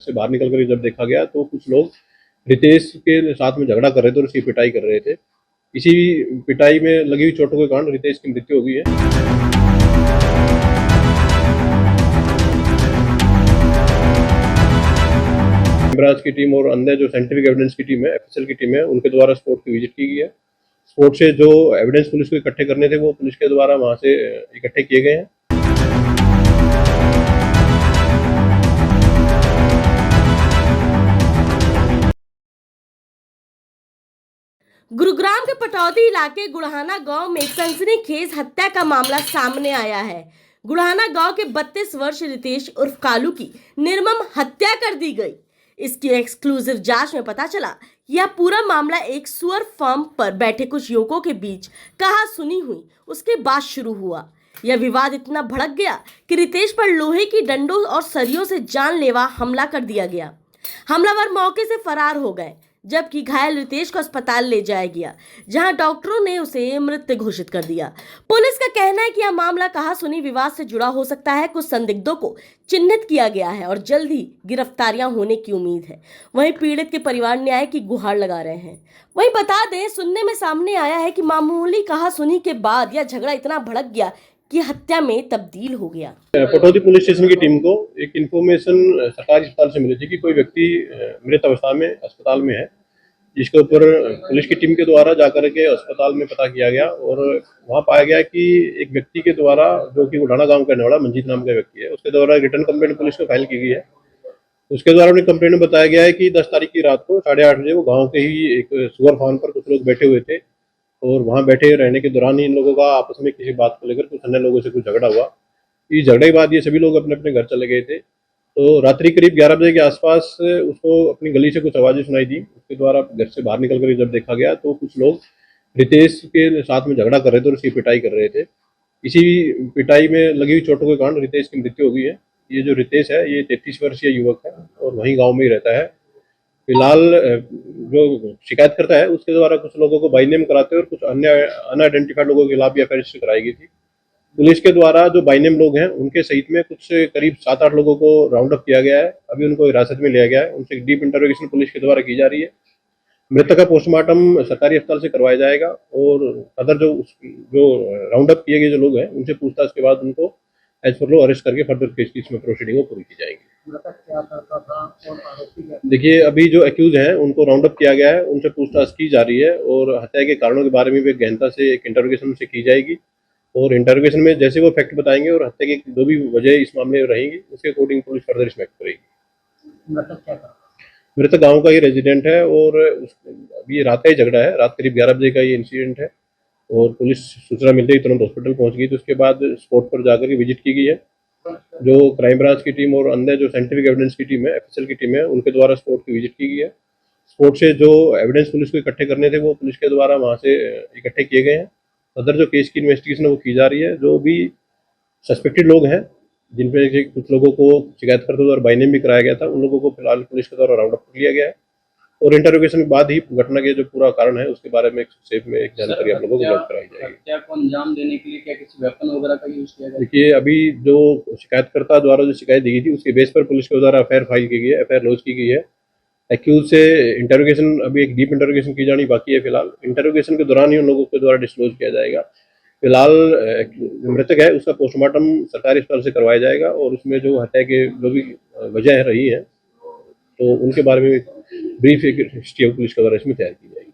से बाहर निकल कर जब देखा गया तो कुछ लोग रितेश के साथ में झगड़ा कर रहे थे और उसकी पिटाई कर रहे थे। इसी पिटाई में लगी हुई चोटों के कारण रितेश की मृत्यु हो गई है। ब्रांच की टीम और अन्य जो साइंटिफिक एविडेंस की टीम है, एफएसएल की टीम है, उनके द्वारा स्पॉट की विजिट की गई है। स्पॉट से जो एविडेंस पुलिस को इकट्ठे करने थे वो पुलिस के द्वारा वहां से इकट्ठे किए गए हैं। गुरुग्राम के पटौदी इलाके गुड़हाना गांव में सनसनीखेज हत्या का मामला सामने आया है। गुड़हाना गांव के 32 वर्ष रितेश उर्फ कालू की निर्मम हत्या कर दी गई। इसकी एक्सक्लूसिव जांच में पता चला यह पूरा मामला एक सुअर फार्म पर बैठे कुछ युवकों के बीच कहा सुनी हुई उसके बाद शुरू हुआ। यह विवाद इतना भड़क गया कि रितेश पर लोहे की डंडों और सरियों से जानलेवा हमला कर दिया गया। हमलावर मौके से फरार हो गए, जबकि घायल रितेश को अस्पताल ले जाया गया, जहां डॉक्टरों ने उसे मृत घोषित कर दिया। पुलिस का कहना है कि यह मामला कहासुनी विवाद से जुड़ा हो सकता है। कुछ संदिग्धों को चिन्हित किया गया है और जल्द ही गिरफ्तारियां होने की उम्मीद है। वहीं पीड़ित के परिवार न्याय की गुहार लगा रहे हैं। वहीं बता दें, सुनने में सामने आया है कि मामूली कहासुनी के बाद यह झगड़ा इतना भड़क गया कि हत्या में तब्दील हो गया। पटौदी पुलिस स्टेशन की टीम को एक इन्फॉर्मेशन सरकारी अस्पताल से मिली थी कि कोई व्यक्ति मृत अवस्था में अस्पताल में है, जिसके ऊपर पुलिस की टीम के द्वारा जाकर के अस्पताल में पता किया गया और वहां पाया गया कि एक व्यक्ति के द्वारा, जो कि गुड़हाना गांव का रहने वाला मंजीत नाम का व्यक्ति है, उसके द्वारा रिटर्न कंप्लेंट पुलिस को फाइल की गई है। उसके द्वारा अपनी कंप्लेंट में बताया गया है कि 10 तारीख की रात को 8:30 बजे वो गाँव के ही एक सुअर फार्म पर कुछ लोग बैठे हुए थे और वहां बैठे रहने के दौरान ही इन लोगों का आपस में किसी बात को लेकर कुछ अन्य लोगों से कुछ झगड़ा हुआ। इस झगड़े के बाद ये सभी लोग अपने अपने घर चले गए थे। तो रात्रि करीब 11 बजे के आसपास उसको अपनी गली से कुछ आवाजें सुनाई दी। उसके द्वारा घर से बाहर निकल कर जब देखा गया तो कुछ लोग रितेश के साथ में झगड़ा कर रहे थे और उसकी पिटाई कर रहे थे। इसी पिटाई में लगी हुई चोटों के कारण रितेश की मृत्यु हो गई है। ये जो रितेश है ये 33 वर्षीय युवक है और वहीं गाँव में ही रहता है। फिलहाल जो शिकायत करता है उसके द्वारा कुछ लोगों को बाई नेम कराते हुए और कुछ अन्य अनआइडेंटिफाइड लोगों के खिलाफ भी एफआईआर रजिस्टर कराई गई थी। पुलिस के द्वारा जो बाई नेम लोग हैं उनके सहित में कुछ करीब 7-8 लोगों को राउंड अप किया गया है। अभी उनको हिरासत में लिया गया है। उनसे डीप इंटरोगेशन पुलिस के द्वारा की जा रही है। मृतक का पोस्टमार्टम सरकारी अस्पताल से करवाया जाएगा और अदर जो राउंड अप किए गए जो लोग हैं उनसे पूछताछ के बाद उनको एज पर लॉ अरेस्ट करके फर्दर केस में प्रोसीडिंग पूरी की जाएगी। देखिए, अभी जो एक्यूज हैं उनको राउंड अप किया गया है, उनसे पूछताछ की जा रही है और हत्या के कारणों के बारे में भी गहनता से एक इंटरोगेशन से की जाएगी और इंटरोगेशन में जैसे वो फैक्ट बताएंगे और हत्या की जो भी वजह इस मामले में रहेंगी उसके अकॉर्डिंग पुलिस फर्दर रिस्पेक्ट करेगी। मृतक गांव का ही रेजिडेंट है और अभी रात का ही झगड़ा है। रात करीब 11 बजे का ये इंसिडेंट है और पुलिस सूचना मिलते ही तुरंत हॉस्पिटल पहुंच गई। तो उसके बाद स्पॉट पर जाकर के विजिट की गई है। जो क्राइम ब्रांच की टीम और अन्य जो साइंटिफिक एविडेंस की टीम है, एफएसएल की टीम है, उनके द्वारा स्पॉट की विजिट की गई है। स्पॉट से जो एविडेंस पुलिस को इकट्ठे करने थे वो पुलिस के द्वारा वहां से इकट्ठे किए गए हैं। अदर जो केस की इन्वेस्टिगेशन है वो की जा रही है। जो भी सस्पेक्टेड लोग हैं जिन पे से कुछ लोगों को शिकायत करते हुए और बाई नेम भी कराया गया था, उन लोगों को फिलहाल पुलिस के द्वारा राउंड अप कर लिया गया है और इंटरोगेशन के बाद ही घटना के जो पूरा कारण है उसके बारे में सेफ में एक जानकारी आप लोगों को उपलब्ध कराई जाएगी। हत्या को अंजाम देने के लिए क्या किसी वेपन वगैरह का यूज किया गया? देखिए, अभी जो शिकायतकर्ता द्वारा जो शिकायत दी गई थी उसके बेस पर पुलिस के द्वारा एफआईआर फाइल की गई है, एफआईआर लॉन्च की गई है। एक्यूज से इंटरोगेशन, अभी एक डीप इंटरोगेशन की जानी बाकी है। फिलहाल इंटरोगेशन के दौरान ही उन लोगों के द्वारा डिस्क्लोज किया जाएगा। फिलहाल जो मृतक है उसका पोस्टमार्टम सरकारी अस्पताल से करवाया जाएगा और उसमें जो हत्या के जो भी वजह रही है तो उनके बारे में ब्रीफ एक हिस्ट्री पुलिस के द्वारा इसमें तैयार की जाएगी।